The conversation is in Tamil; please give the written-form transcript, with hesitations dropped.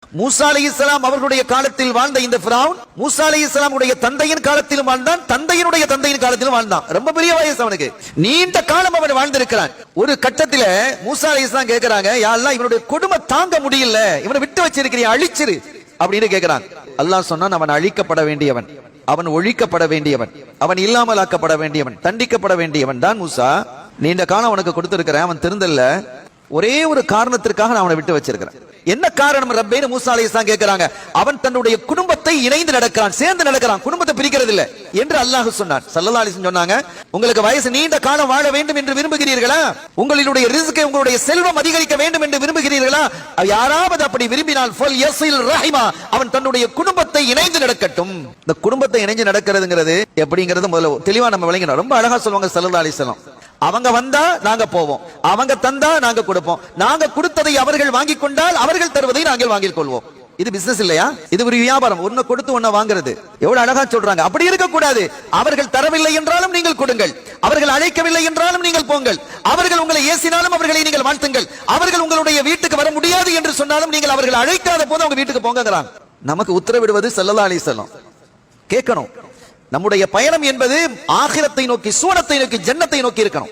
மூசா அலைஹிஸ்ஸலாம் அவர்களுடைய காலத்தில் வாழ்ந்த இந்த ஃபிரௌன் மூசா அலைஹிஸ்ஸலாம் உடைய தந்தையின் காலத்திலும் வாழ்ந்தான், தந்தையினுடைய தந்தையின் காலத்திலும் வாழ்ந்தான். ரொம்ப பெரிய வயசு அவனுக்கு, நீண்ட காலம் அவன் வாழ்ந்திருக்கிறான். ஒரு கட்டத்தில் மூசா அலைஹிஸ்ஸலாம் கேட்கிறாங்க, யா அல்லாஹ் இவனுடைய கொடுமை தாங்க முடியல, இவனை விட்டு வச்சிருக்கிறியா, அழிச்சிரு அப்படின்னு கேட்கிறான். அல்லாஹ் சொன்னான், அவன் அழிக்கப்பட வேண்டியவன், அவன் ஒழிக்கப்பட வேண்டியவன், அவன் இல்லாமலாக்கப்பட வேண்டியவன், தண்டிக்கப்பட வேண்டியவன் தான் மூசா. நீண்ட காலம் அவனுக்கு கொடுத்திருக்கிறேன், அவன் திருந்தல்ல, ஒரே ஒரு காரணத்திற்காக நான் அவனை விட்டு வச்சிருக்கிறேன். என்ன காரணம் ரப்பேன்னு மூசா அலைஹிஸ்ஸலாம் கேட்கிறாங்க. அவன் தன்னுடைய குடும்பத்தை இணைந்து நடக்கிறான், சேர்ந்து நடக்கிறான், குடும்பத்தை பிரிக்கிறது இல்ல என்று அல்லாஹ் சொன்னான். ஸல்லல்லாஹு அலைஹி வஸல்லம் சொன்னாங்க, உங்களுக்கு வயசு நீண்ட காலம் வாழ வேண்டும் என்று விரும்புகிறீர்களா, உங்களுடைய ரிஸ்கை உங்களுடைய செல்வம் அதிகரிக்க வேண்டும் என்று விரும்புகிறீர்களா, யாராவது அப்படி விரும்பினால் ஃபல் யஸில் ரஹிமா, அவன் தன்னுடைய குடும்பத்தை இணைந்து நடக்கட்டும். இந்த குடும்பத்தை இணைந்து நடக்கிறதுங்கிறது எப்படிங்கிறது முதல்ல தெளிவா நம்ம விளங்கணும். ரொம்ப அழகா சொல்லுவாங்க ஸல்லல்லாஹு அலைஹி வஸல்லம், அவங்க வந்தா நாங்க போவோம், அவங்க தந்தா நாங்க கொடுப்போம், நாங்க கொடுத்ததை அவர்கள் வாங்கிக் கொண்டால் அவர்கள் தருவதை நாங்கள் வாங்கிக் கொள்வோம். இது பிசினஸ் இல்லையா, இது ஒரு வியாபாரம், ஒன்ன கொடுத்து ஒன்ன வாங்குறது. எவ்வளவு அழகா சொல்றாங்க. அப்படி இருக்க கூடாது. அவர்கள் தரவில்லை என்றாலும் நீங்கள் கொடுங்கள், அவர்கள் அழைக்கவில்லை என்றாலும் நீங்கள் போங்கள், அவர்கள் உங்களை ஏசினாலும் அவர்களை நீங்கள் வாழ்த்துங்கள், அவர்கள் உங்களுடைய வீட்டுக்கு வர முடியாது என்று சொன்னாலும் நீங்கள் அவர்கள் அழைக்காத போது அவங்க வீட்டுக்கு போங்கிறாங்க. நமக்கு உத்தரவிடுவது ஸல்லல்லாஹு அலைஹி வஸல்லம். கேட்கணும், நம்முடைய பயணம் என்பது ஆகிரத்தை நோக்கி, சூனத்தை நோக்கி, ஜன்னத்தை நோக்கி இருக்கணும்.